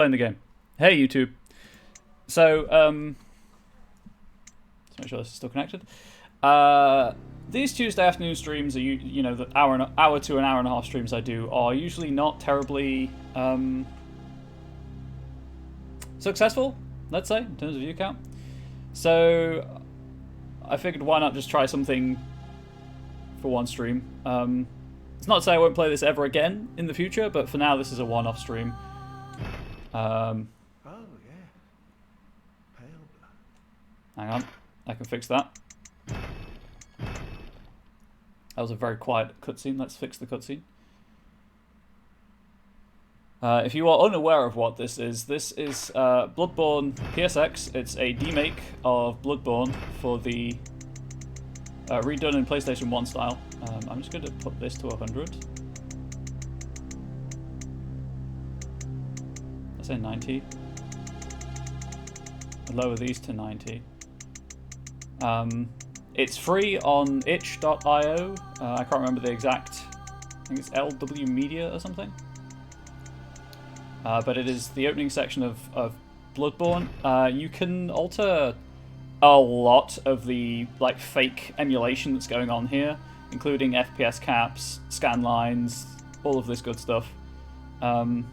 Playing the game. Hey YouTube. So let's make sure this is still connected. These Tuesday afternoon streams are the hour to an hour and a half streams I do are usually not terribly successful, let's say, in terms of view count. So I figured why not just try something for one stream. It's not to say I won't play this ever again in the future, but for now this is a one-off stream. Oh yeah. Pale blood. Hang on, I can fix that. That was a very quiet cutscene. Let's fix the cutscene. If you are unaware of what this is Bloodborne PSX. It's a demake of Bloodborne for the redone in PlayStation 1 style. I'm just going to put this to 100. I say 90. I'll lower these to 90. It's free on itch.io. I can't remember the exact. I think it's LW Media or something. But it is the opening section of Bloodborne. You can alter a lot of the fake emulation that's going on here, including FPS caps, scan lines, all of this good stuff. That's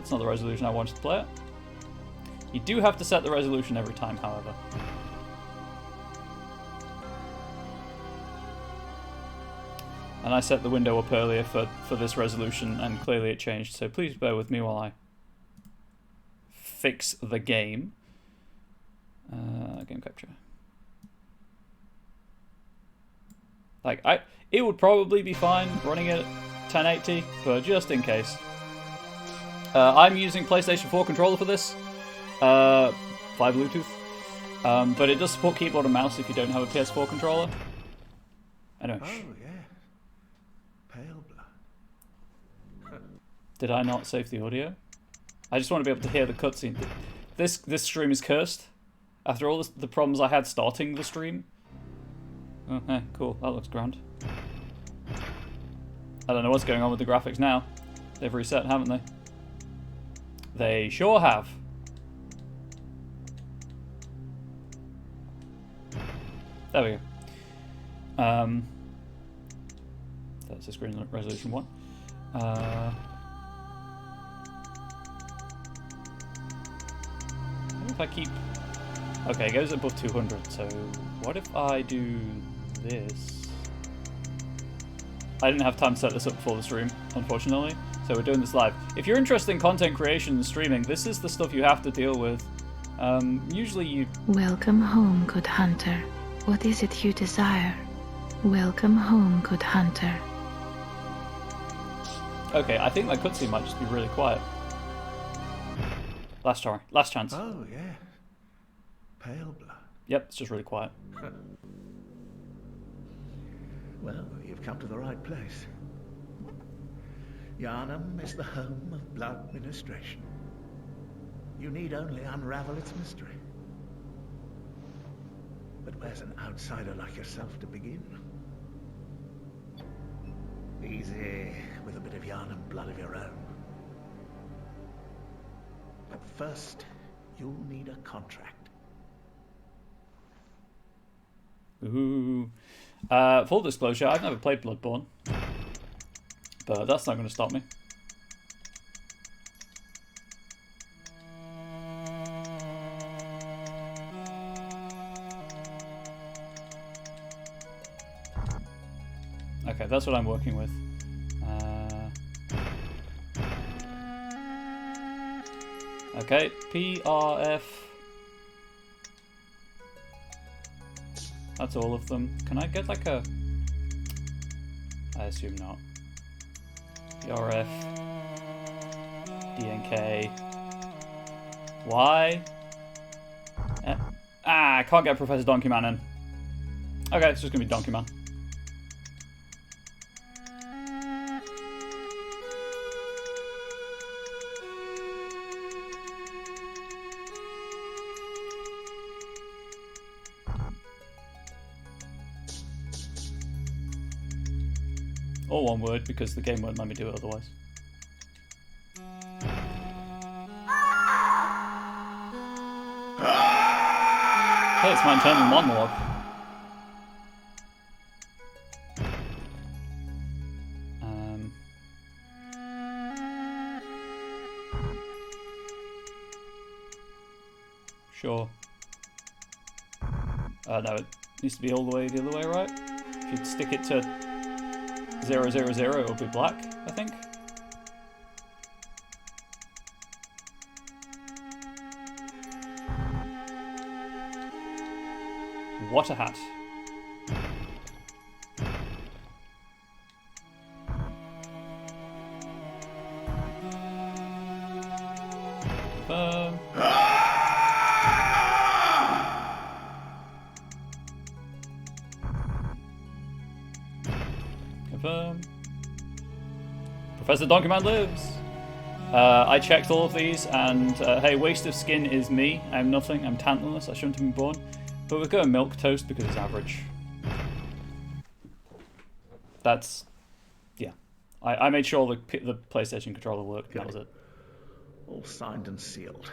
not the resolution I wanted to play it. You do have to set the resolution every time, however. And I set the window up earlier for this resolution, and clearly it changed, so please bear with me while I fix the game. Game capture. It would probably be fine running it at 1080, but just in case. I'm using PlayStation 4 controller for this, via Bluetooth, but it does support keyboard and mouse if you don't have a PS4 controller. Anyway. Oh yeah. Pale blood. Did I not save the audio? I just want to be able to hear the cutscene. This stream is cursed. After all the problems I had starting the stream. Oh, hey, cool. That looks grand. I don't know what's going on with the graphics now. They've reset, haven't they? They sure have. There we go. That's the screen resolution 1. What if I keep... Okay, it goes above 200, so what if I do this? I didn't have time to set this up before the stream, unfortunately, so we're doing this live. If you're interested in content creation and streaming, this is the stuff you have to deal with. Usually you... Welcome home, good hunter. What is it you desire? Welcome home, good hunter. Okay, I think my cutscene might just be really quiet. Last chance. Oh yeah. Pale blood. Yep, it's just really quiet. Well, you've come to the right place. Yharnam is the home of blood ministration. You need only unravel its mystery. But where's an outsider like yourself to begin? Easy, with a bit of Yharnam blood of your own. But first, you'll need a contract. Ooh. Full disclosure, I've never played Bloodborne. But that's not going to stop me. Okay, that's what I'm working with. Okay, PRF. That's all of them. Can I get like a... I assume not. PRF. DNK. Y. I can't get Professor Donkey Man in. Okay, it's just gonna be Donkey Man. Or one word, because the game won't let me do it otherwise. say, it's my internal monologue. Sure. No, it needs to be all the way the other way, right? If you stick it to 0, 0, 0, it'll be black, I think. What a hat. Confirm. Professor Donkeyman lives! I checked all of these, and hey, waste of skin is me. I'm nothing. I'm talentless. I shouldn't have been born. But we're going milk toast because it's average. That's... yeah. I made sure the PlayStation controller worked. That was it. All signed and sealed.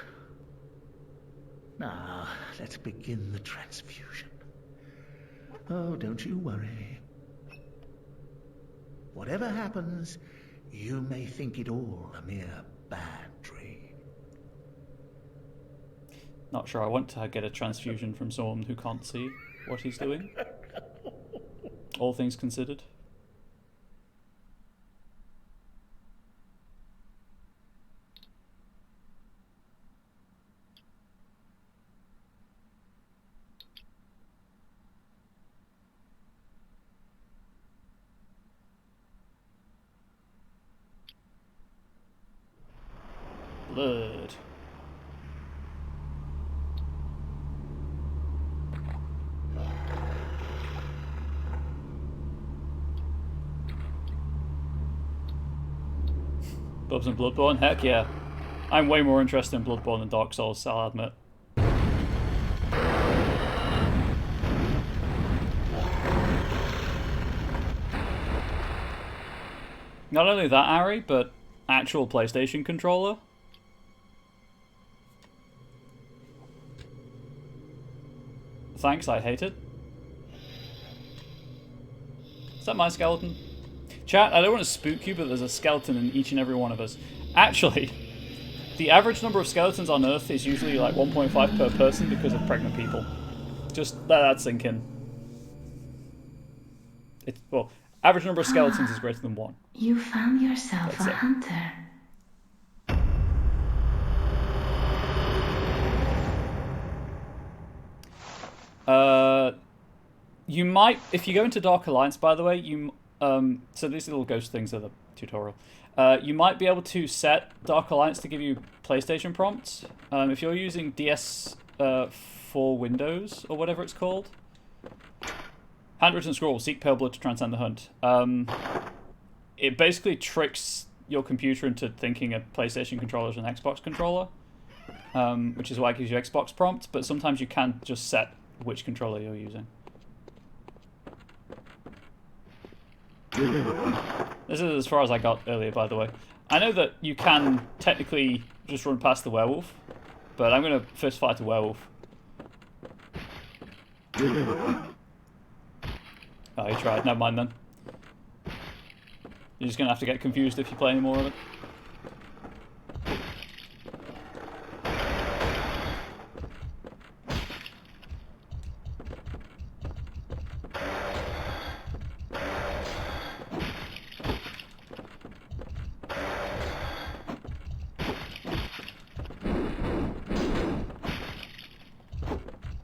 Now, let's begin the transfusion. Oh, don't you worry. Whatever happens, you may think it all a mere bad dream. Not sure I want to get a transfusion from someone who can't see what he's doing. All things considered. Blood. Bubs and Bloodborne? Heck yeah. I'm way more interested in Bloodborne than Dark Souls, I'll admit. Not only that, Ari, but actual PlayStation controller. Thanks, I hate it. Is that my skeleton? Chat, I don't want to spook you, but there's a skeleton in each and every one of us. Actually, the average number of skeletons on Earth is usually like 1.5 per person because of pregnant people. Just let that sink in. Well, average number of skeletons is greater than 1. You found yourself That's a it. hunter. You might, if you go into Dark Alliance, by the way, you so these little ghost things are the tutorial. You might be able to set Dark Alliance to give you PlayStation prompts. If you're using DS for Windows or whatever it's called. Handwritten scroll, seek pale blood to transcend the hunt. It basically tricks your computer into thinking a PlayStation controller is an Xbox controller, which is why it gives you Xbox prompts, but sometimes you can just set which controller you're using. This is as far as I got earlier, by the way. I know that you can technically just run past the werewolf, but I'm going to first fight the werewolf. Oh, you tried. Never mind then. You're just going to have to get confused if you play any more of it.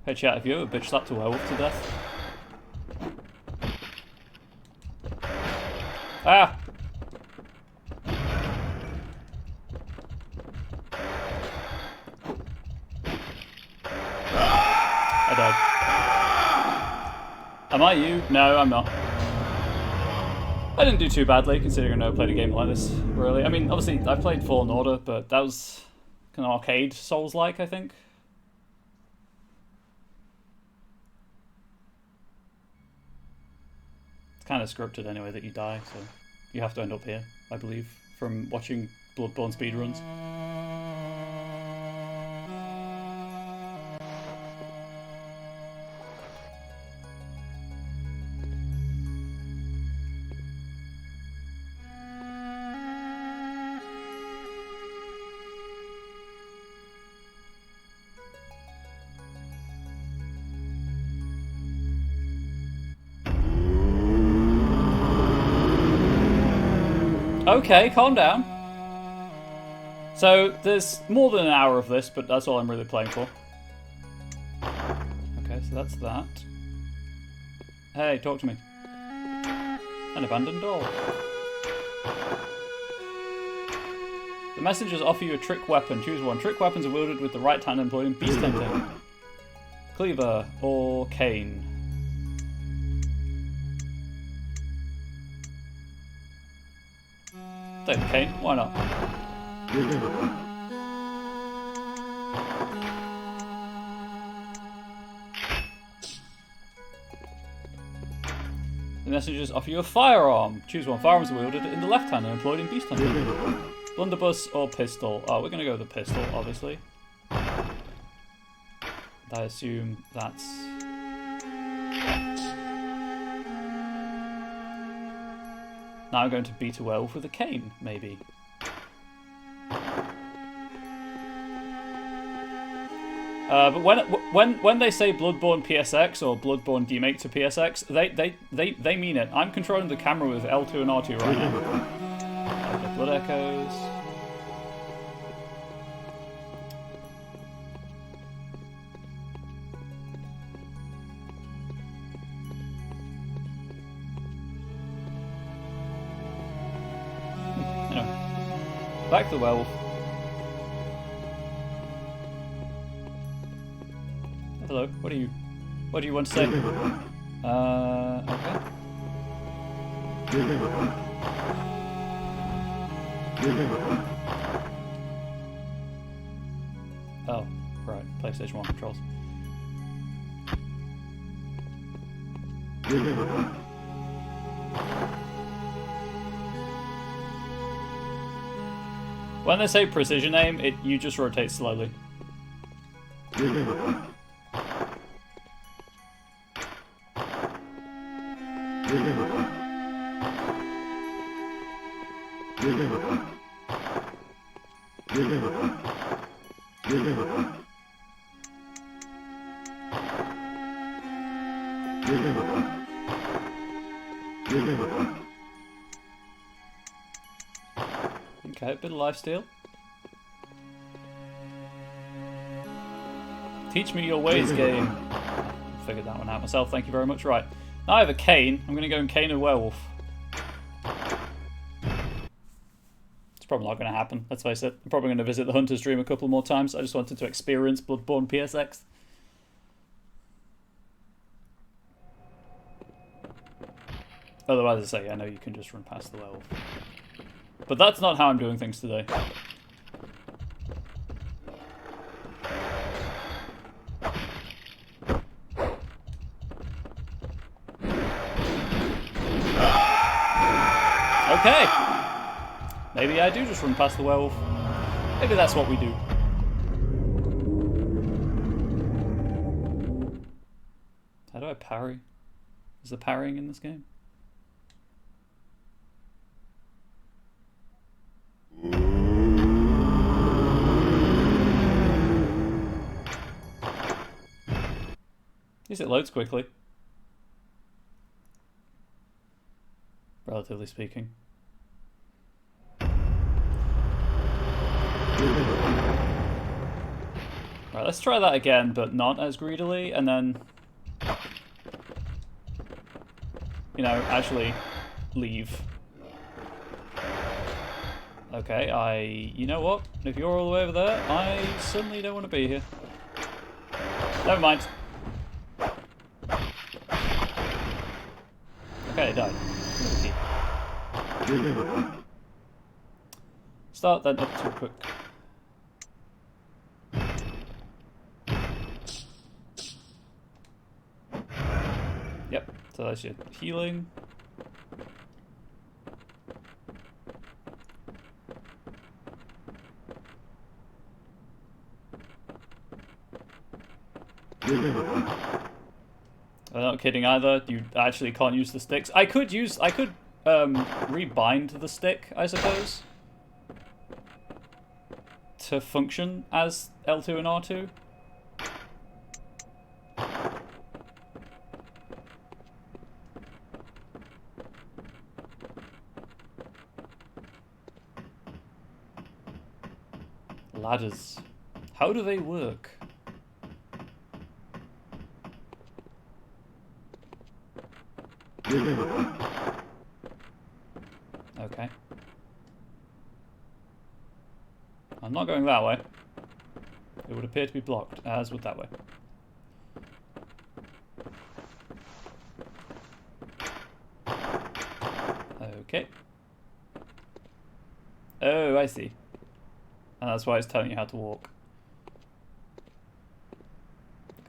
Hey chat, have you ever bitch slapped a werewolf to death? Ah! I died. Am I you? No, I'm not. I didn't do too badly, considering I never played a game like this, really. I mean, obviously, I played Fallen Order, but that was kind of arcade Souls-like, I think. It's kind of scripted anyway that you die, so you have to end up here, I believe, from watching Bloodborne speedruns. Okay, calm down. So, there's more than an hour of this, but that's all I'm really playing for. Okay, so that's that. Hey, talk to me. An abandoned doll. The messengers offer you a trick weapon. Choose one. Trick weapons are wielded with the right hand employed in beast hunting. Cleaver or cane. Take the cane, why not? The messengers offer you a firearm. Choose one. Firearms are wielded in the left hand and employed in beast hunting. Blunderbuss or pistol? Oh, we're gonna go with the pistol, obviously. I assume that's... Now I'm going to beat a werewolf with a cane, maybe. But when they say Bloodborne PSX or Bloodborne demake to PSX, they mean it. I'm controlling the camera with L2 and R2 right now. Okay, blood echoes. Anyway, back to the werewolf. Hello, what do you want to say? Okay. Oh, right, PlayStation 1 controls. When they say precision aim, you just rotate slowly. Okay, a bit of lifesteal. Teach me your ways, game. Figured that one out myself, thank you very much. Right, now I have a cane. I'm going to go and cane a werewolf. It's probably not going to happen, let's face it. I'm probably going to visit the Hunter's Dream a couple more times. I just wanted to experience Bloodborne PSX. Otherwise, I say, I know you can just run past the werewolf. But that's not how I'm doing things today. Okay! Maybe I do just run past the werewolf. Maybe that's what we do. How do I parry? Is there parrying in this game? At least it loads quickly. Relatively speaking. Right, let's try that again, but not as greedily, and then... You know, actually leave. Okay, you know what? If you're all the way over there, I suddenly don't want to be here. Never mind. Okay, it died. Start that up too quick. Yep, so that's your healing. I'm not kidding either. You actually can't use the sticks. I could rebind the stick, I suppose, to function as L2 and R2. Ladders. How do they work? Okay. I'm not going that way. It would appear to be blocked, as would that way. Okay. Oh, I see. And that's why it's telling you how to walk.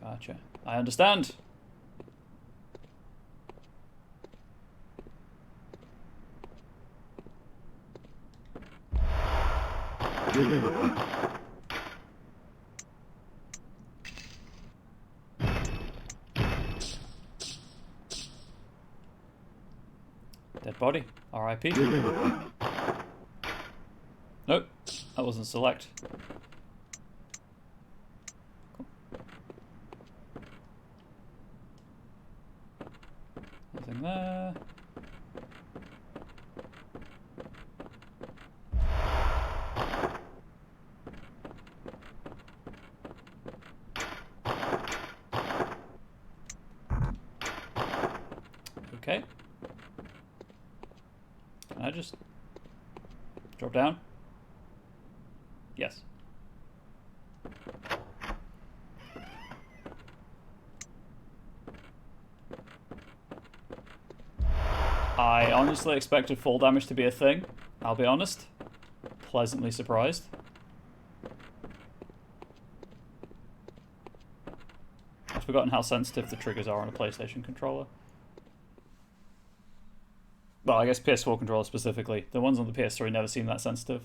Gotcha. I understand. Dead body. R.I.P. Nope. That wasn't select. Cool. Nothing there. Okay. Can I just drop down? Yes. I honestly expected fall damage to be a thing, I'll be honest. Pleasantly surprised. I've forgotten how sensitive the triggers are on a PlayStation controller. Well, I guess PS4 controller specifically. The ones on the PS3 never seem that sensitive.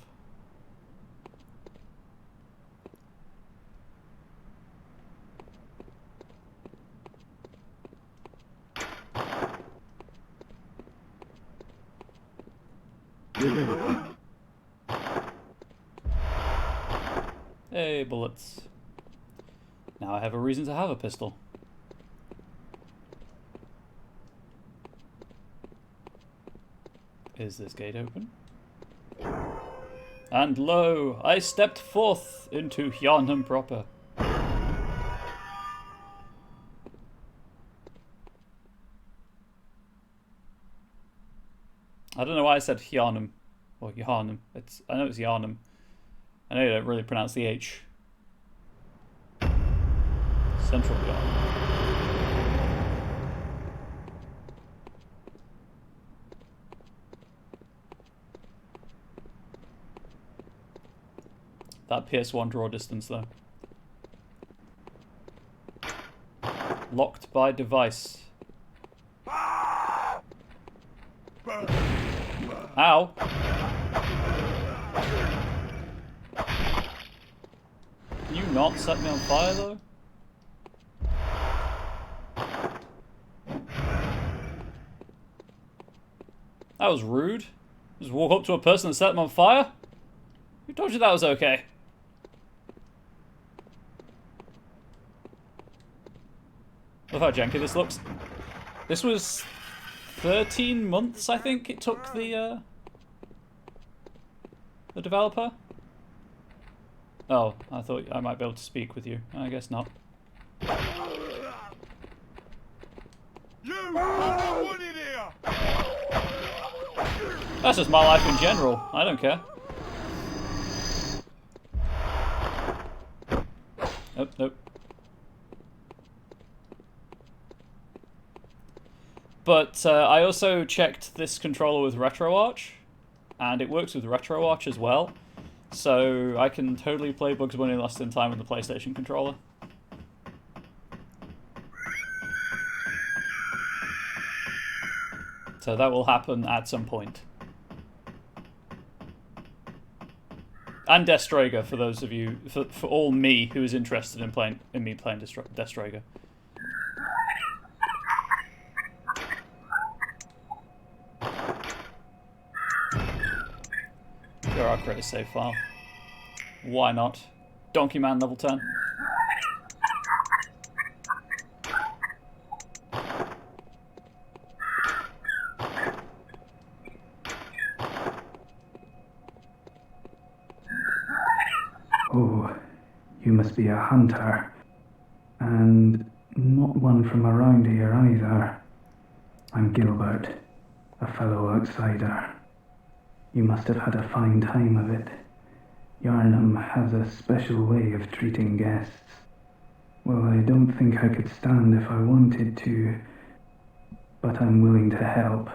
Hey, bullets. Now I have a reason to have a pistol. Is this gate open? And lo, I stepped forth into Hjarnum proper. I don't know why I said Hjarnum or Hjarnum. I know it's Hjarnum. I know you don't really pronounce the H. Central Hjarnum. That PS1 draw distance though. Locked by device. Ow. Can you not set me on fire though? That was rude. Just walk up to a person and set them on fire? Who told you that was okay? Love how janky this looks. This was 13 months, I think, it took the developer. Oh, I thought I might be able to speak with you. I guess not. That's just my life in general. I don't care. Nope, nope. But I also checked this controller with RetroArch, and it works with RetroArch as well. So I can totally play Bugs Bunny Lost in Time with the PlayStation controller. So that will happen at some point. And Destrager, for those of you, for all me who is interested in me playing Destrager. Sure, I'll create a save file. Why not? Donkey Man level 10. Oh, you must be a hunter. And not one from around here either. I'm Gilbert, a fellow outsider. You must have had a fine time of it. Yarnum has a special way of treating guests. Well, I don't think I could stand if I wanted to, but I'm willing to help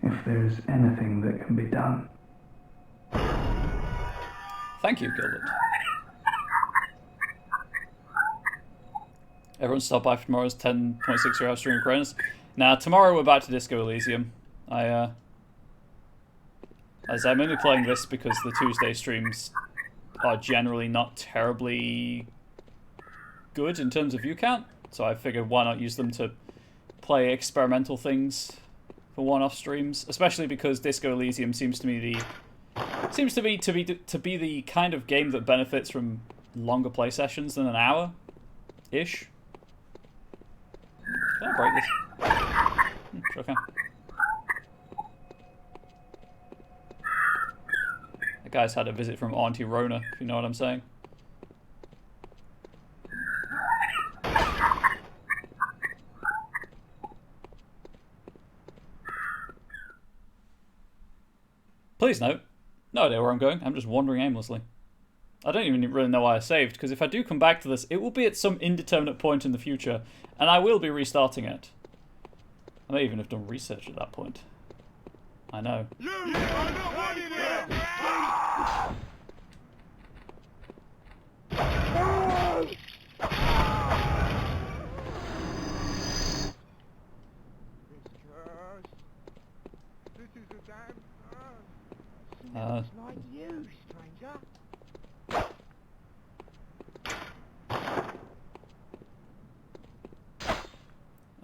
if there's anything that can be done. Thank you, Gilbert. Everyone stop by for tomorrow's 10.6 hour stream of Cronus. Now, tomorrow we're back to Disco Elysium. As I'm only playing this because the Tuesday streams are generally not terribly good in terms of view count, so I figured why not use them to play experimental things for one-off streams, especially because Disco Elysium seems to be the kind of game that benefits from longer play sessions than an hour ish. Can I break this? Sure can. The guy's had a visit from Auntie Rona, if you know what I'm saying. Please note, no idea where I'm going. I'm just wandering aimlessly. I don't even really know why I saved, because if I do come back to this, it will be at some indeterminate point in the future, and I will be restarting it. I may even have done research at that point. I know. You are not wanted here! Like you, stranger.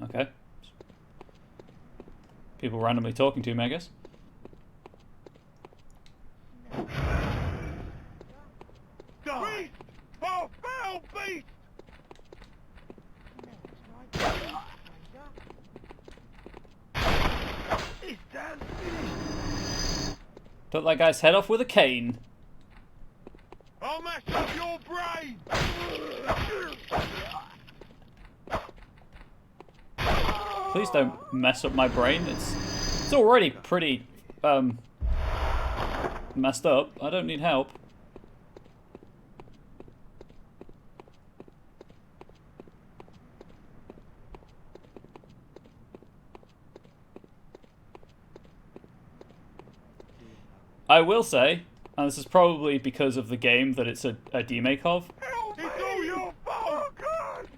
Okay. People randomly talking to me, I guess. Beast! Oh, foul beast! It's done finished. Took that guy's head off with a cane. I'll mess up your brain! Please don't mess up my brain. It's already pretty messed up. I don't need help. I will say, and this is probably because of the game that it's a demake of. It's all your fault! God.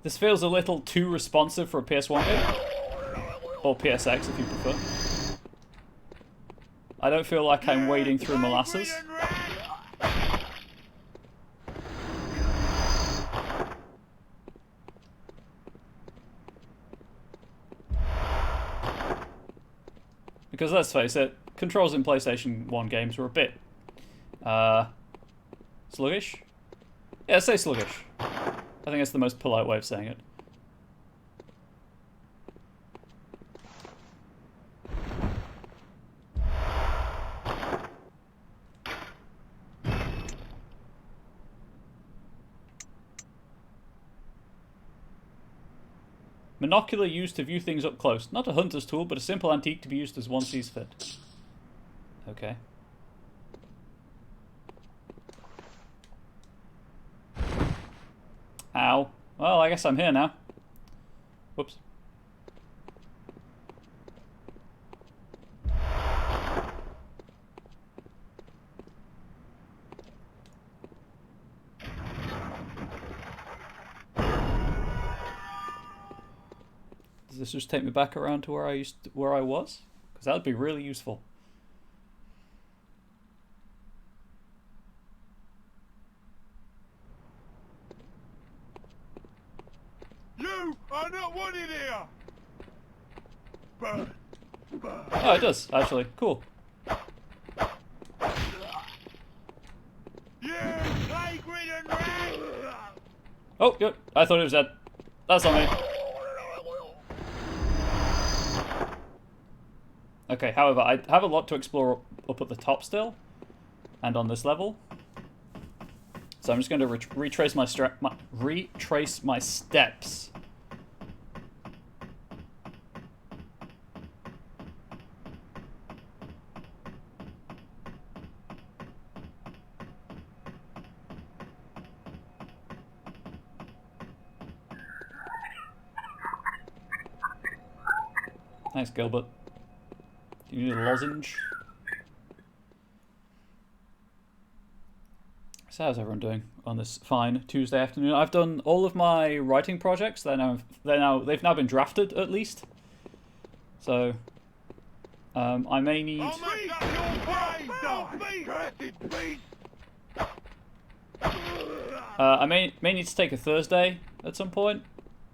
This feels a little too responsive for a PS1 game. Or PSX if you prefer. I don't feel like I'm wading through molasses. Because let's face it, controls in PlayStation 1 games were a bit sluggish? Yeah, say sluggish. I think that's the most polite way of saying it. Monocular used to view things up close. Not a hunter's tool, but a simple antique to be used as one sees fit. Okay. Ow. Well, I guess I'm here now. Whoops. Does this just take me back around to where I was? Because that would be really useful. You are not wanted here! Burn. Burn. Oh, it does, actually. Cool. You plague-ridden rat! Oh, yep. I thought it was dead. That's not me. Okay, however, I have a lot to explore up at the top still, and on this level. So I'm just going to retrace my steps. Thanks, Gilbert. Do you need a lozenge? So how's everyone doing on this fine Tuesday afternoon? I've done all of my writing projects. They've now been drafted at least. So I may need. I may need to take a Thursday at some point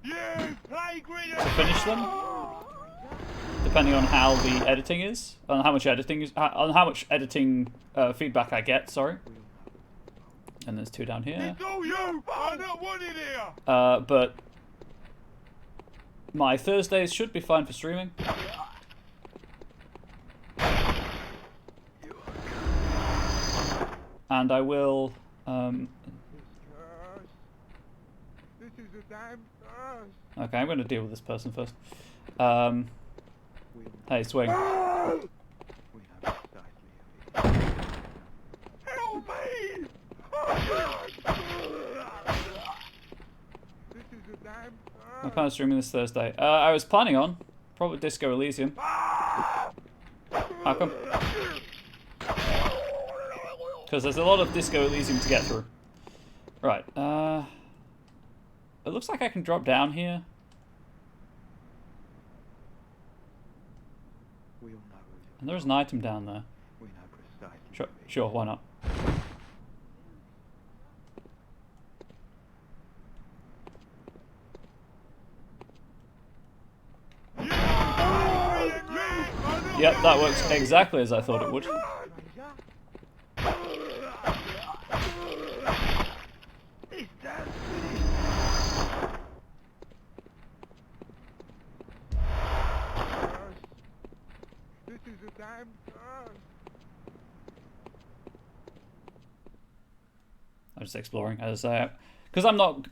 to finish them, depending on how the editing is, on how much editing feedback I get. Sorry. And there's 2 down here. But my Thursdays should be fine for streaming. And I will. Okay, I'm going to deal with this person first. Hey, swing. I'm kind of streaming this Thursday. I was planning on probably Disco Elysium. How come? Because there's a lot of Disco Elysium to get through. Right. It looks like I can drop down here. And there's an item down there. Sure, why not? Yep, that works exactly as I thought it would. I'm just exploring, as I say, because I'm not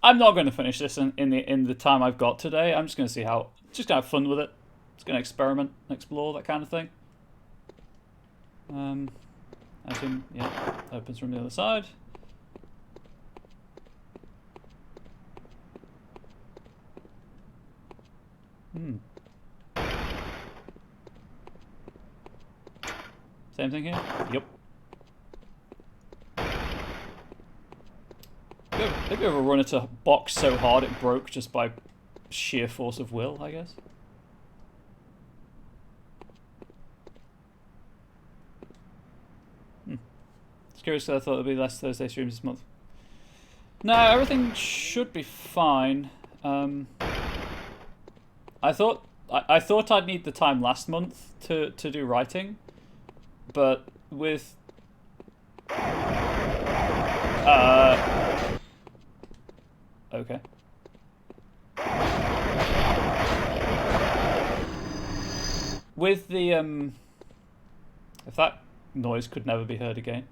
going to finish this in the time I've got today. I'm just going to see how, just going to have fun with it. Just going to experiment, explore, that kind of thing. I think, yeah, opens from the other side. Same thing here? Yep. Have you ever run into a box so hard it broke just by sheer force of will, I guess? It's curious because I thought there'd be less Thursday streams this month. No, everything should be fine. I thought I'd need the time last month to do writing, but with okay. With the if that noise could never be heard again.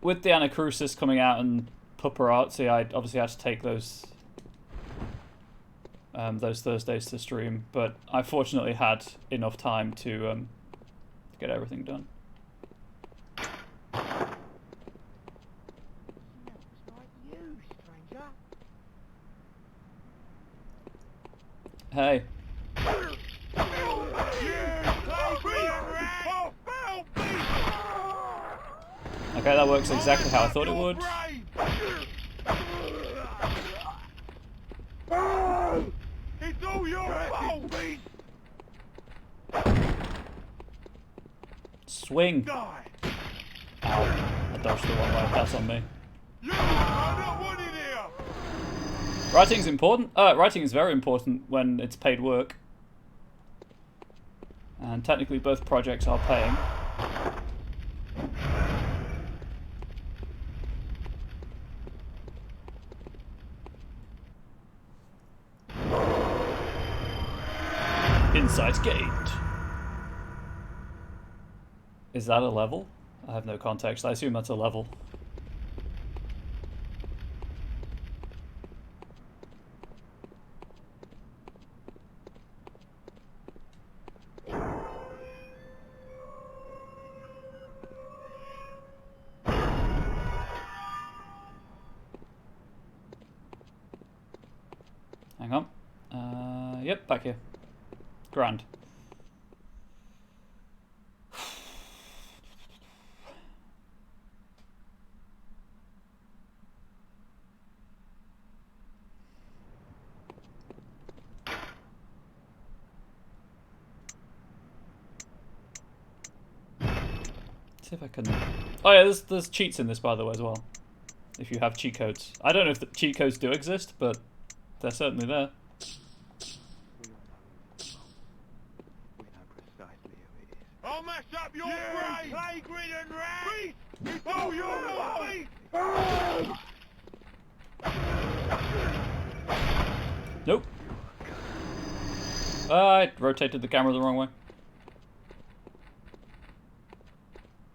With the Anacrusis coming out and Paparazzi, I obviously had to take those Thursdays to stream, but I fortunately had enough time to get everything done. Hey. Okay, that works exactly how I thought it would. It's all your fault. Swing. Ow. I dodged the wrong way. That's on me. Writing's important. Writing is very important when it's paid work. And technically both projects are paying. Insight. Is that a level? I have no context. I assume that's a level. Hang on. Yep, back here. Grand. See if I can... Oh yeah, there's cheats in this, by the way, as well. If you have cheat codes. I don't know if the cheat codes do exist, but they're certainly there. I'll mess up your brain! Play grid and rat! Before you Nope. I rotated the camera the wrong way.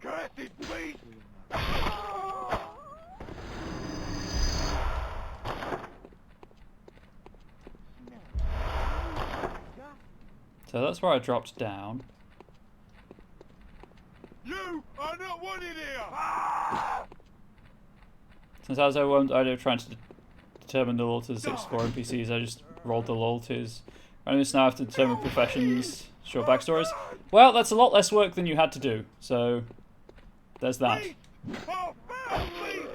Cursed beast! So that's where I dropped down. You are not wanted here! Since I was trying to determine the loyalties of 64 NPCs, I just rolled the loyalties. Running this now, I have to determine professions, short backstories. Well, that's a lot less work than you had to do, so there's that. Oh, foul beast!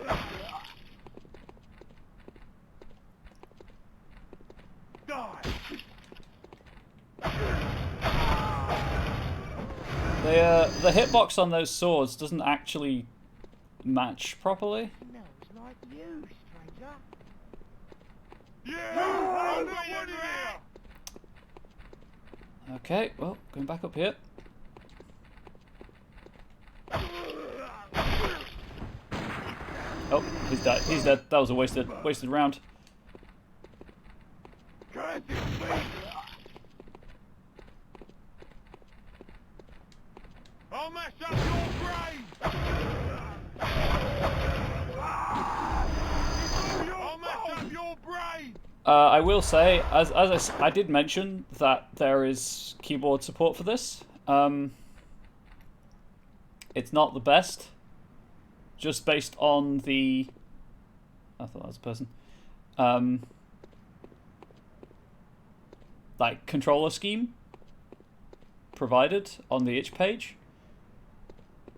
Die! The hitbox on those swords doesn't actually match properly. No, it's like you, stranger. You are not wanted here! Okay, well, going back up here. Oh, he's dead. He's dead. That was a wasted round. Cursed beast! I'll mess up your brain! I'll mess up your brain! I will say, as I did mention that there is keyboard support for this. It's not the best, just based on the... I thought that was a person. Like controller scheme provided on the itch page.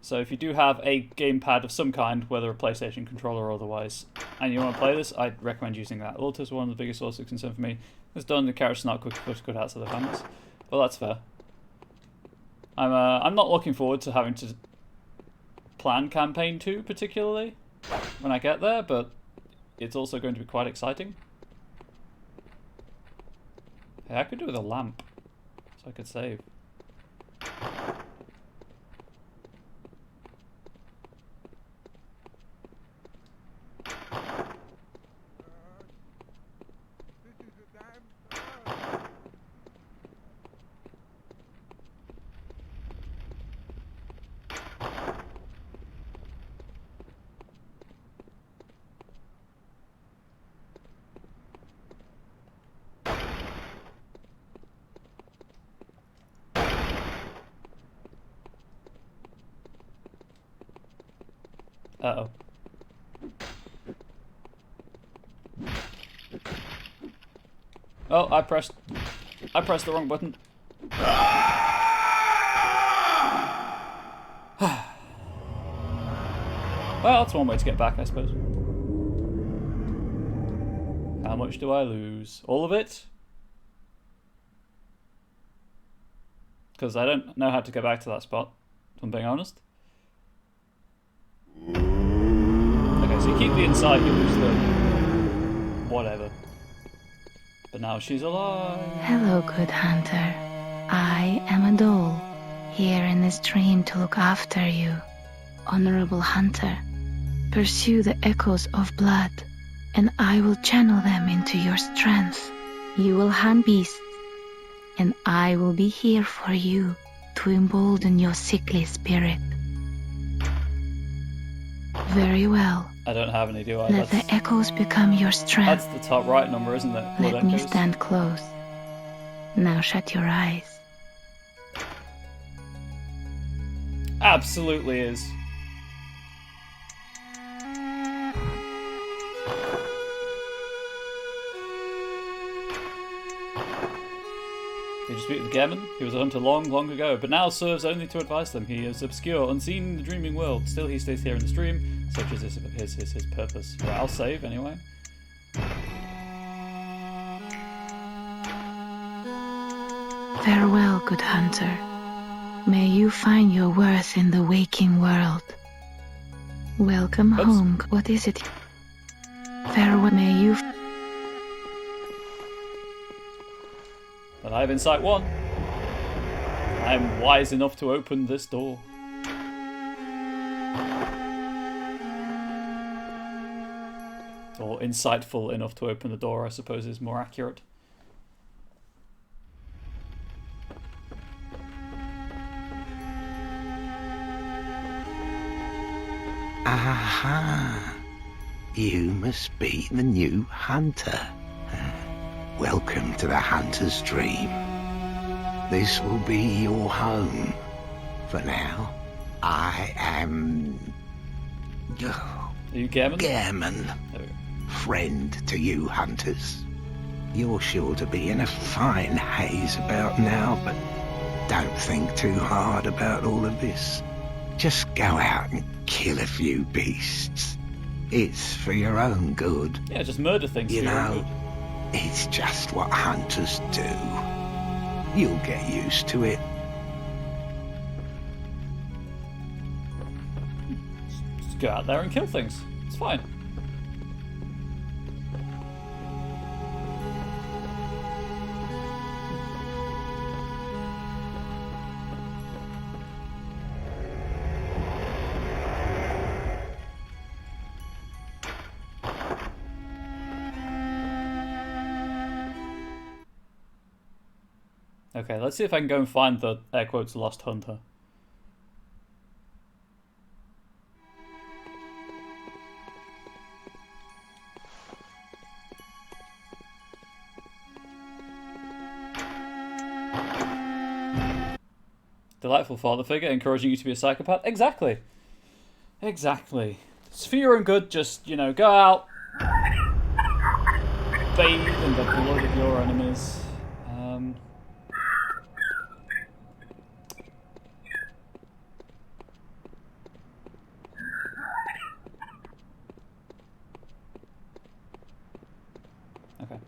So if you do have a gamepad of some kind, whether a PlayStation controller or otherwise, and you want to play this, I'd recommend using that. Lotus is one of the biggest sources of concern for me. It's done, the character's not quick outside the families. Well, that's fair. I'm not looking forward to having to plan campaign 2 particularly when I get there, but it's also going to be quite exciting. Hey, I could do with a lamp, so I could save. Uh-oh. Oh, I pressed the wrong button. Well, that's one way to get back, I suppose. How much do I lose? All of it? Because I don't know how to go back to that spot, if I'm being honest. Okay, so you keep the inside, you lose the... whatever. But now she's alive. Hello, good hunter. I am a doll, here in this dream to look after you. Honorable hunter, pursue the echoes of blood, and I will channel them into your strength. You will hunt beasts, and I will be here for you to embolden your sickly spirit. Very well. I don't have any, do I? Let the echoes become your strength. That's the top right number, isn't it? Blood Let me echoes. stand close. Now shut your eyes. Absolutely is. Did you speak with Gammon? He was a hunter long, long ago, but now serves only to advise them. He is obscure, unseen in the dreaming world. Still, he stays here in the stream, such is his purpose. Right, I'll save anyway. Farewell, good hunter. May you find your worth in the waking world. Welcome Oops. home. What is it? Farewell. May you. But I have insight 1. I am wise enough to open this door. Or insightful enough to open the door, I suppose, is more accurate. Aha! You must be the new hunter. Welcome to the hunter's dream. This will be your home. For now, I am... Are you Gammon? Gammon. There we go. Friend to you hunters. You're sure to be in a fine haze about now, but don't think too hard about all of this. Just go out and kill a few beasts. It's for your own good. Yeah, just murder things. You for your own know, good. it's just what hunters do. You'll get used to it. Just go out there and kill things. It's fine. Okay, let's see if I can go and find the air quotes lost hunter. Delightful father figure encouraging you to be a psychopath. Exactly. Exactly. It's for your own good, just, you know, go out, bathe in the blood of your enemies. Okay.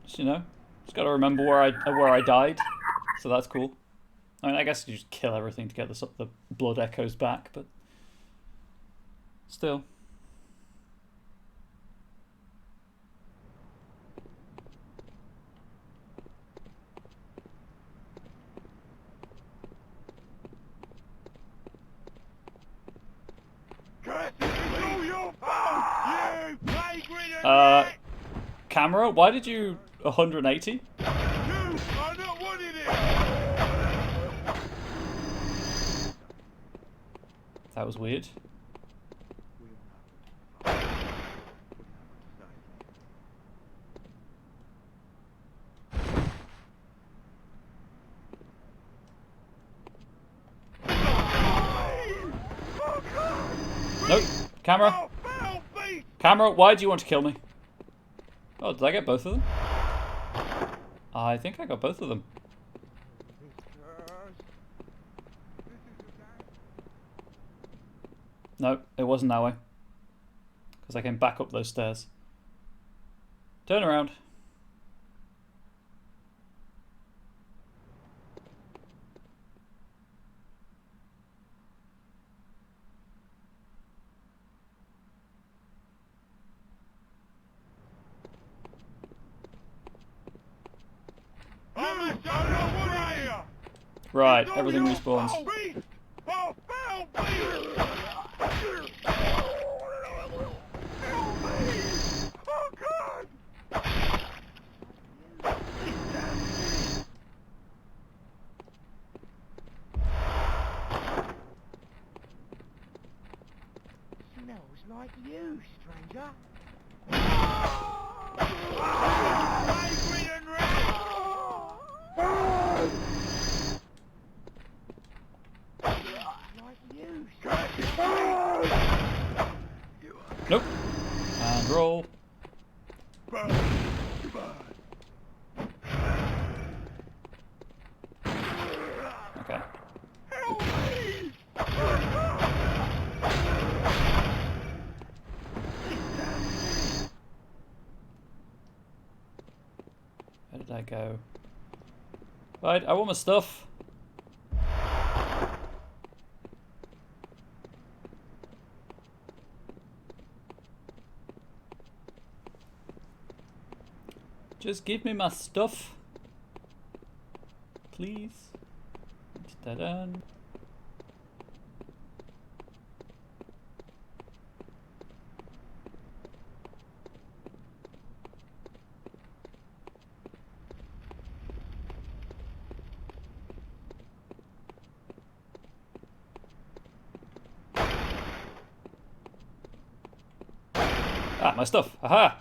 Just, you know, just gotta remember where I died, so that's cool. I mean, I guess you just kill everything to get the blood echoes back, but still. Camera, why did you 180? You are not wanted it. That was weird. Nope. Camera. Camera, why do you want to kill me? Oh, did I get both of them? I think I got both of them. No, it wasn't that way. Because I came back up those stairs. Turn around. Right, everything respawns. Like you, stranger. Nope. And roll. Okay. Where did I go? Right, I want my stuff. Just give me my stuff. Please. It's dead end. Ah, my stuff. Aha!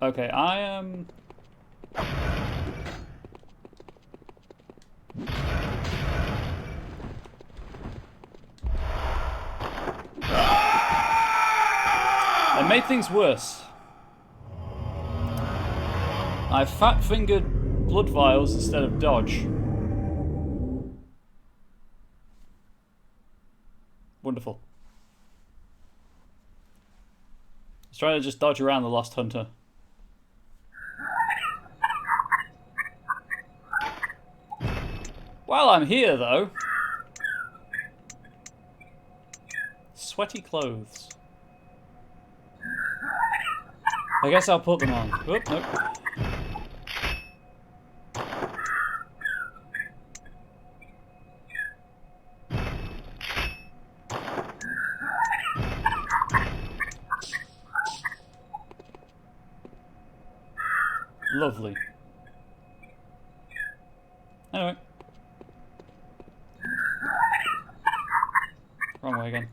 Okay, I am... I made things worse. I fat-fingered blood vials instead of dodge. Wonderful. I was trying to just dodge around the Lost Hunter. While I'm here, though... Sweaty clothes. I guess I'll put them on. Oop, nope. Lovely. Anyway. Wrong way again.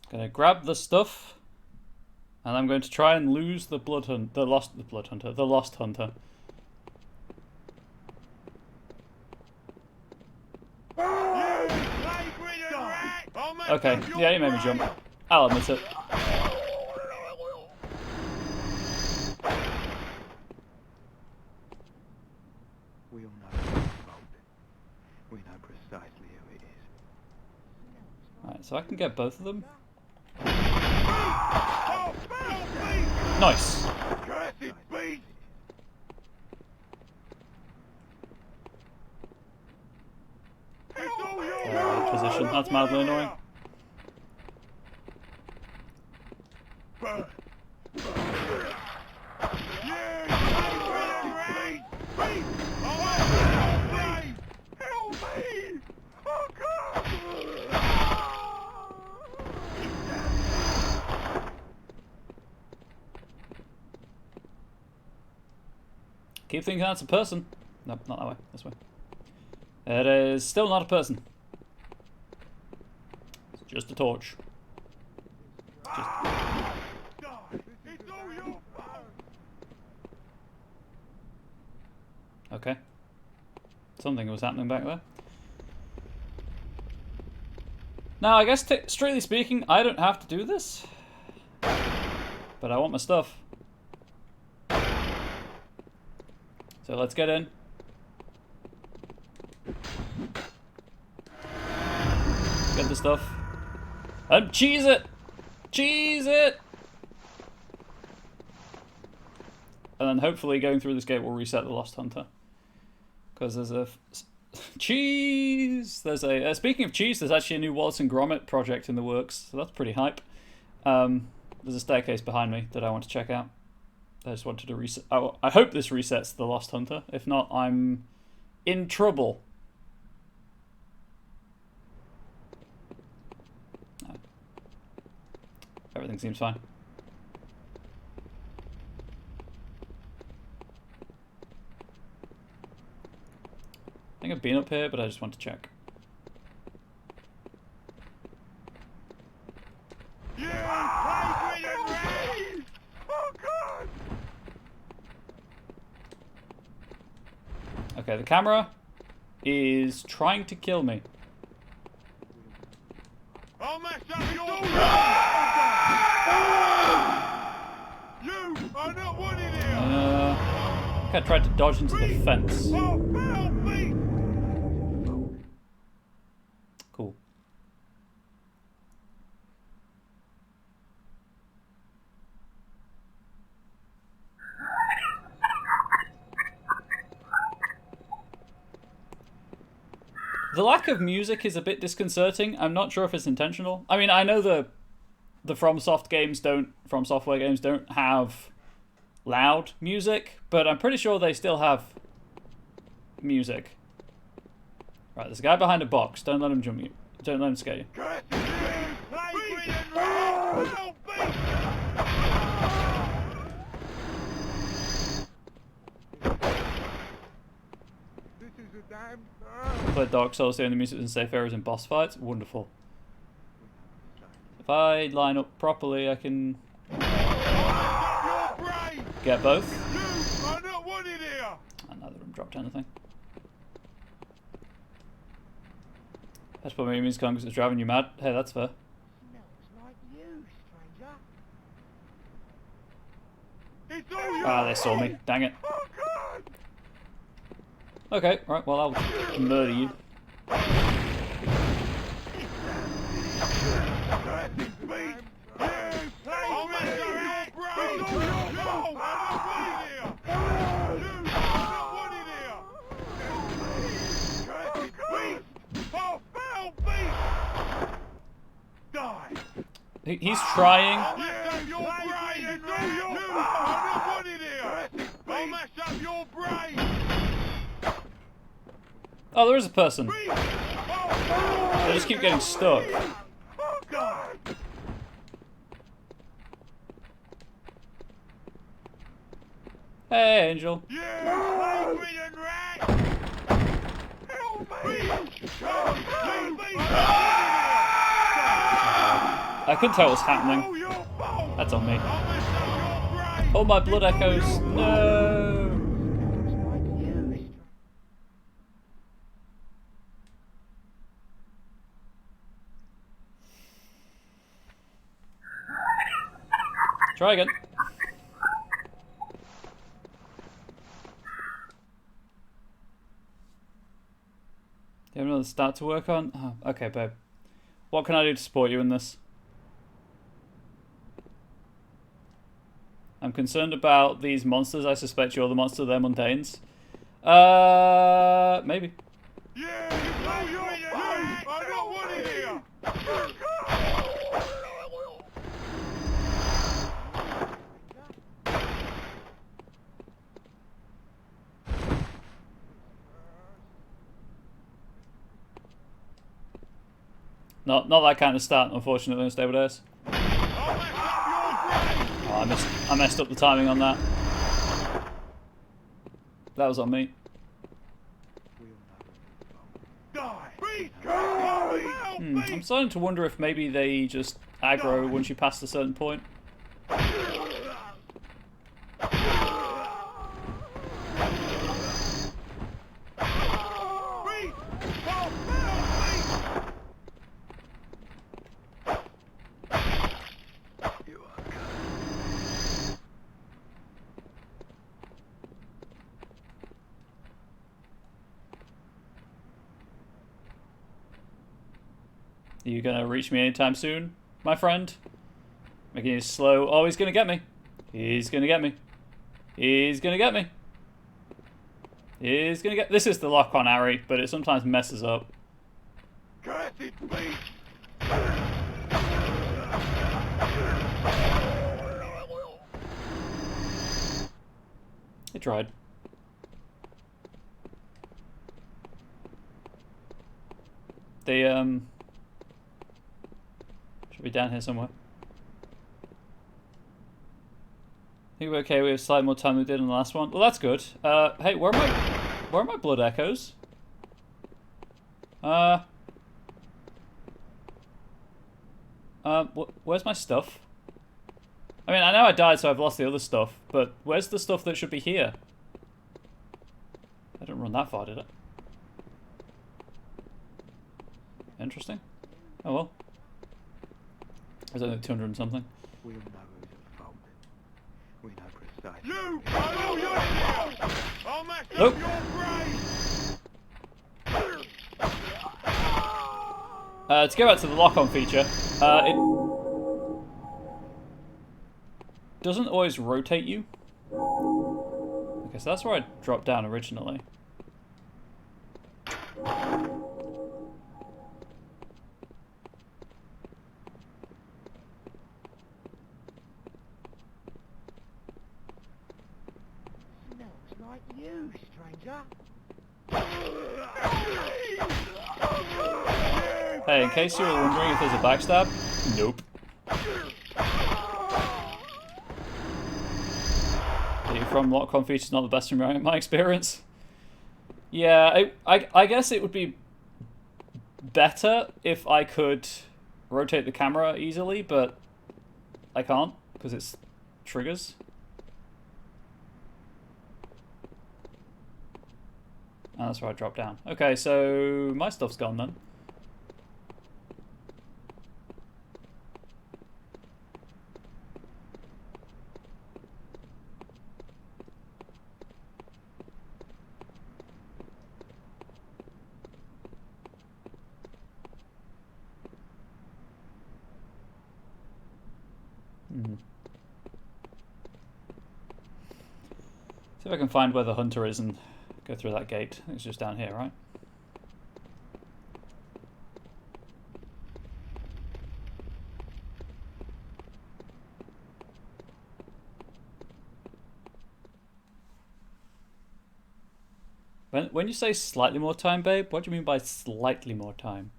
Gonna grab the stuff, and I'm going to try and lose the the Lost Hunter. Okay, yeah, you made me jump. I'll admit it. We all know who involved. We know precisely who it is. Alright, so I can get both of them. Nice. Position. That's mildly annoying. Keep thinking that's a person. Nope, not that way. This way. It is still not a person. It's just a torch. Okay. Something was happening back there. Now, I guess, strictly speaking, I don't have to do this. But I want my stuff. So let's get in. Get the stuff. And cheese it! Cheese it! And then hopefully going through this gate will reset the Lost Hunter. Because there's a... cheese! There's a... speaking of cheese, there's actually a new Wallace and Gromit project in the works. So that's pretty hype. There's a staircase behind me that I want to check out. I just wanted to reset. Oh, I hope this resets the Lost Hunter. If not, I'm in trouble. No. Everything seems fine. I think I've been up here, but I just want to check. Okay, the camera is trying to kill me. I'll mess up your You are not wanted here! I think I tried to dodge into the fence. Oh, help me! Cool. The lack of music is a bit disconcerting. I'm not sure if it's intentional. I mean, I know the From Software games don't have loud music, but I'm pretty sure they still have music. Right, there's a guy behind a box. Don't let him jump you. Don't let him scare you. Play Dark Souls, the only music in safe areas in boss fights. Wonderful. If I line up properly, I can get both. And neither of them dropped anything. That's probably means because it's driving you mad. Hey, that's fair. Ah, they saw me. Dang it. Okay, right, well, I'll murder you. He's trying. Oh, there is a person. They just keep getting stuck. Hey, Angel. I couldn't tell what was happening. That's on me. Oh, my blood echoes. No. Try again. You have another stat to work on? Oh, okay, babe. What can I do to support you in this? I'm concerned about these monsters. I suspect you're the monster. They're mundanes. Maybe. Not that kind of start, unfortunately, in Stable Days. Oh, I messed up the timing on that. That was on me. I'm starting to wonder if maybe they just aggro once you pass a certain point. Are you gonna reach me anytime soon, my friend? Making it slow. Oh, he's gonna get me. He's gonna get me. He's gonna get me. He's gonna get. This is the lock on Harry, but it sometimes messes up. He tried. They, should be down here somewhere. I think we're okay. We have slightly more time than we did in the last one. Well, that's good. Hey, where are my blood echoes? Where's my stuff? I mean, I know I died, so I've lost the other stuff, but where's the stuff that should be here? I didn't run that far, did it? Interesting. Oh well. There's only 200 and something. We'll know who's at fault. We know precisely. You! I know you're I'll mess Nope. up your brain! To go back to the lock-on feature, it doesn't always rotate you. Okay, so that's where I dropped down originally. Smells like you, stranger. Hey, in case you were wondering if there's a backstab, nope. The from lock-on feature's not the best in my experience. Yeah, I guess it would be better if I could rotate the camera easily, but I can't because it's triggers. Oh, that's where I dropped down. Okay, so my stuff's gone then. See if I can find where the hunter is and go through that gate. I think it's just down here, right? When you say slightly more time, babe, what do you mean by slightly more time?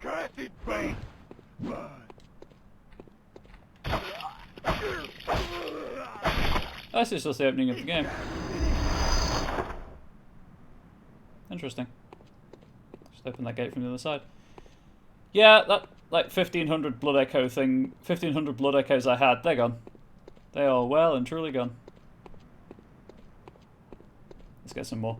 Cursed beast! This is just the opening of the game. Interesting. Just open that gate from the other side. Yeah, that like 1500 blood echo thing, 1500 blood echoes I had, they're gone. They are well and truly gone. Let's get some more.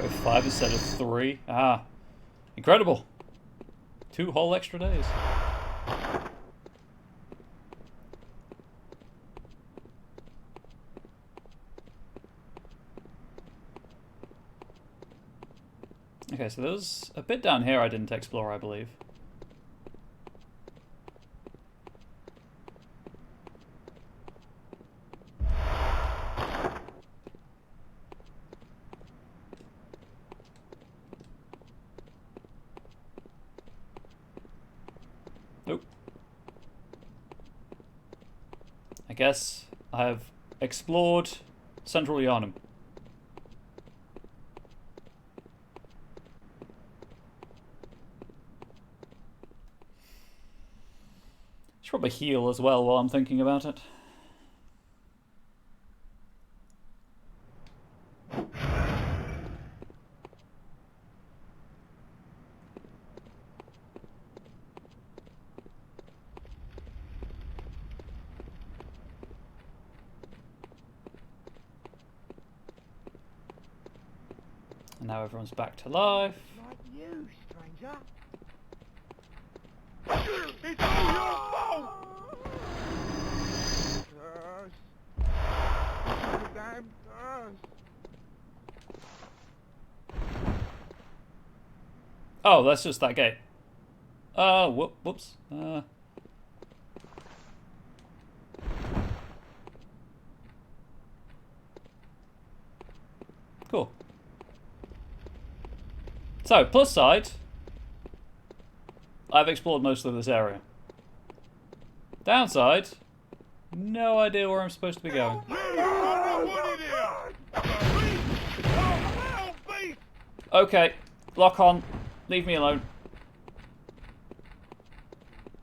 With 5 instead of 3. Ah, incredible. 2 whole extra days. Okay, so there's a bit down here I didn't explore, I believe. Nope. I guess I have explored Central Yharnam. Should probably heal as well while I'm thinking about it. And now everyone's back to life. Like you, stranger. It's all your fault! Curse. Damn curse. Oh, that's just that gate. Whoops. Cool. So, plus side, I've explored most of this area. Downside, no idea where I'm supposed to be going. Okay, lock on. Leave me alone.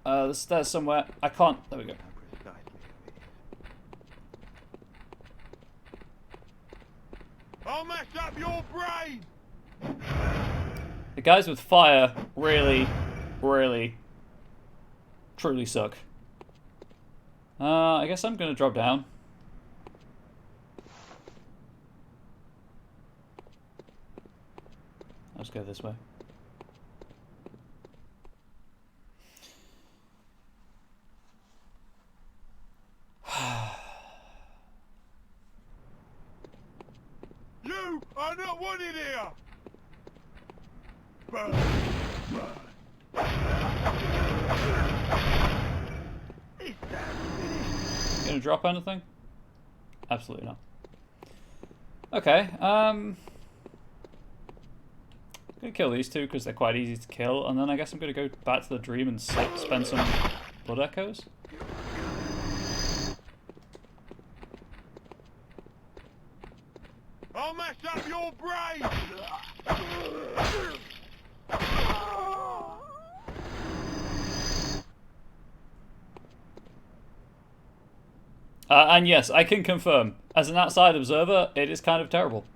The stairs somewhere. I can't. There we go. I'll mess up your brain! The guys with fire really, truly suck. I guess I'm gonna drop down. Let's go this way. You are not wanted here! Gonna drop anything? Absolutely not. Okay, gonna kill these two because they're quite easy to kill, and then I guess I'm gonna go back to the dream and spend some blood echoes. I'll mess up your brain! And yes, I can confirm, as an outside observer, it is kind of terrible.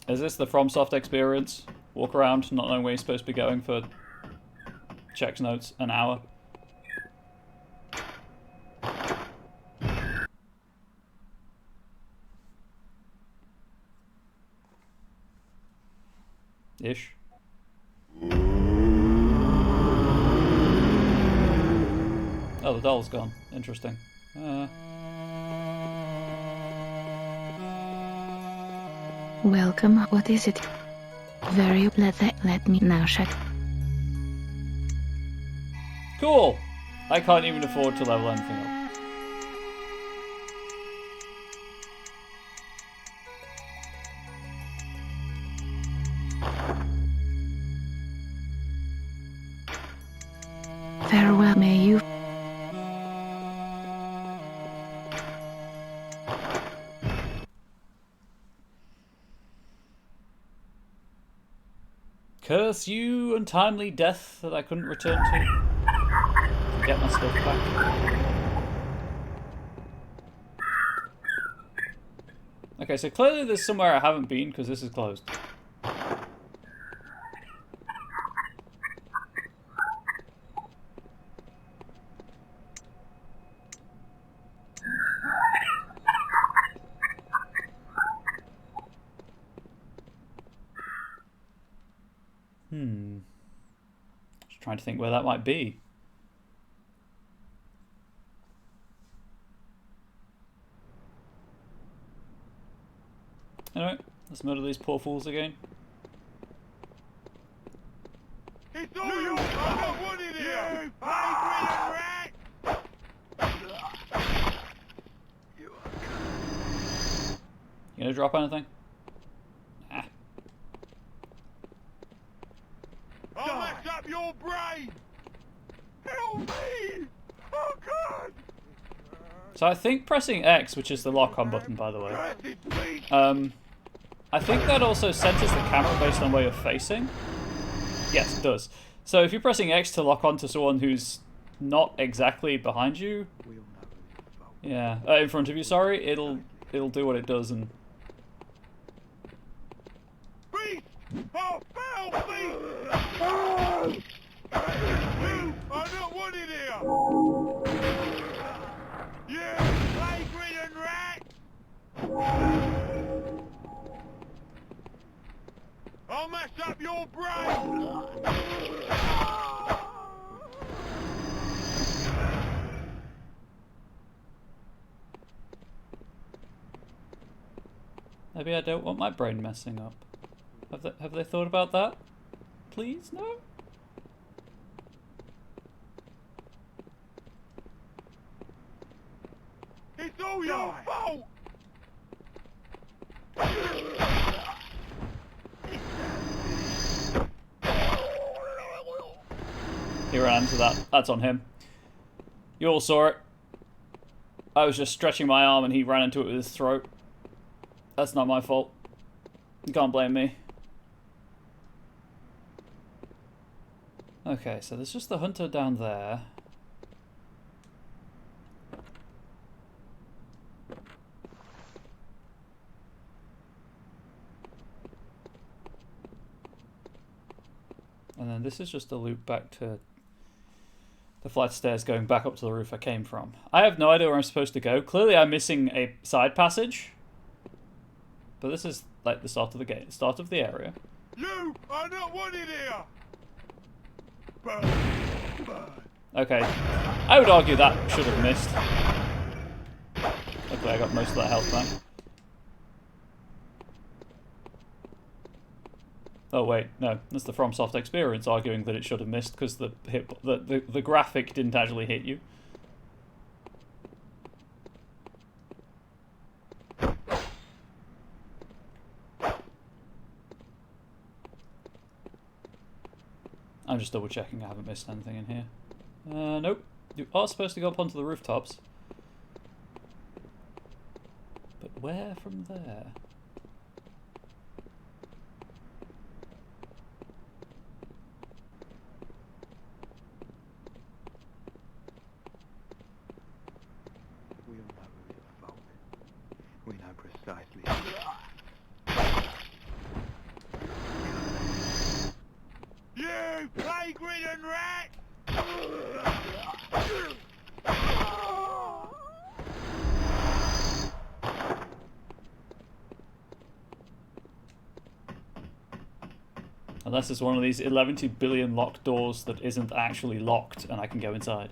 Is this the FromSoft experience? Walk around not knowing where you're supposed to be going for checks notes an hour? Ish. Oh, the doll's gone. Interesting. Welcome. What is it? Very let me now shut. Cool! I can't even afford to level anything up. Farewell, may you. Curse you, untimely death that I couldn't return to get my stuff back. Okay, so clearly there's somewhere I haven't been because this is closed. Just trying to think where that might be. Anyway, let's murder these poor fools again. It's all you! I don't want it here! Angry rat! You gonna drop anything? Nah. I'll mess up your brain! Help me! Oh God! So I think pressing X, which is the lock-on button by the way, I think that also centers the camera based on where you're facing. Yes, it does. So if you're pressing X to lock on to someone who's not exactly behind you, yeah, in front of you, sorry, it'll do what it does and... Beast! Oh, help me! Oh! You are not wanted here! You plague-ridden rat! I'll mess up your brain! Maybe I don't want my brain messing up. Have they thought about that? Please, no? It's all your fault! He ran into that. That's on him. You all saw it. I was just stretching my arm and he ran into it with his throat. That's not my fault. You can't blame me. Okay, so there's just the hunter down there. And then this is just a loop back to the flight of stairs going back up to the roof I came from. I have no idea where I'm supposed to go. Clearly I'm missing a side passage. But this is like the start of the gate, start of the area. You are not wanted here! Okay. I would argue that should have missed. Luckily I got most of that health back. Oh wait, no, that's the FromSoft experience arguing that it should have missed because the graphic didn't actually hit you. I'm just double checking I haven't missed anything in here. Nope. You are supposed to go up onto the rooftops. But where from there? We all know who hit the fault. We know precisely. You plague-ridden rat! Unless it's one of these 11 billion locked doors that isn't actually locked and I can go inside.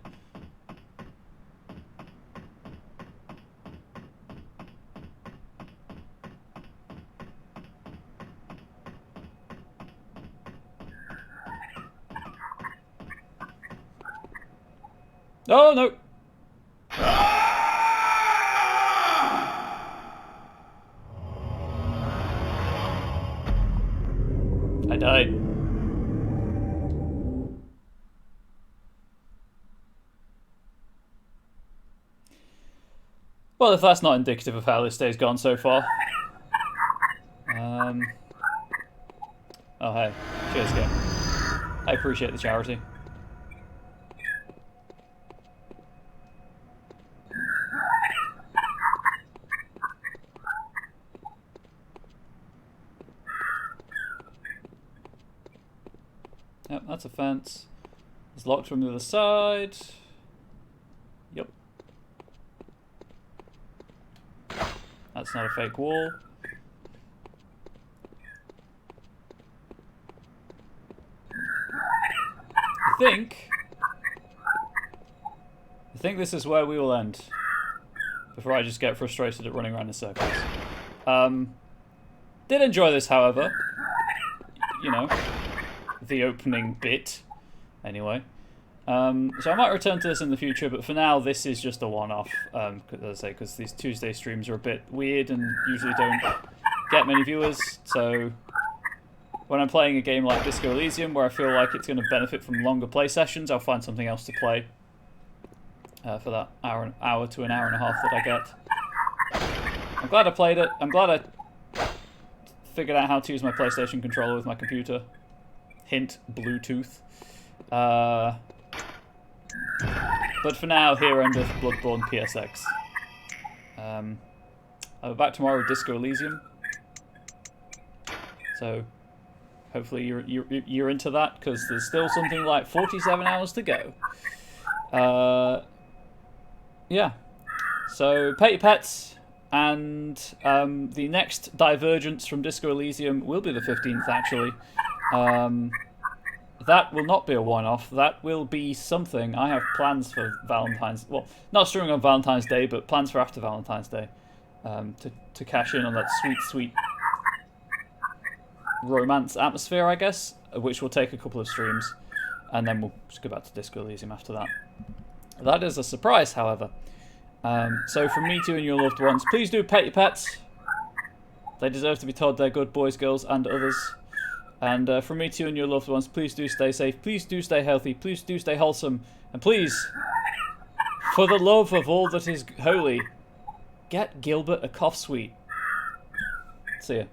Oh, no! I died. Well, if that's not indicative of how this day's gone so far. Oh, hey. Cheers, game. I appreciate the charity. Yep, that's a fence. It's locked from the other side. Yep. That's not a fake wall. I think this is where we will end. Before I just get frustrated at running around in circles. Did enjoy this, however. You know, the opening bit. Anyway. So I might return to this in the future, but for now, this is just a one-off. As I say, because these Tuesday streams are a bit weird and usually don't get many viewers. So when I'm playing a game like Disco Elysium, where I feel like it's going to benefit from longer play sessions, I'll find something else to play for that hour to an hour and a half that I get. I'm glad I played it. I'm glad I figured out how to use my PlayStation controller with my computer. Hint, Bluetooth. But for now, here endeth Bloodborne PSX. I'll be back tomorrow with Disco Elysium. So hopefully you're into that, because there's still something like 47 hours to go. Yeah. So pet your pets, and the next divergence from Disco Elysium will be the 15th, actually. That will not be a one-off. That will be something. I have plans for Valentine's... Well, not streaming on Valentine's Day, but plans for after Valentine's Day. To cash in on that sweet, sweet romance atmosphere, I guess, which will take a couple of streams, and then we'll just go back to Disco Elysium after that. That is a surprise, however. So from me to you and your loved ones, please do pet your pets. They deserve to be told they're good boys, girls, and others. And from me to you and your loved ones, please do stay safe, please do stay healthy, please do stay wholesome, and please, for the love of all that is holy, get Gilbert a cough sweet. See ya.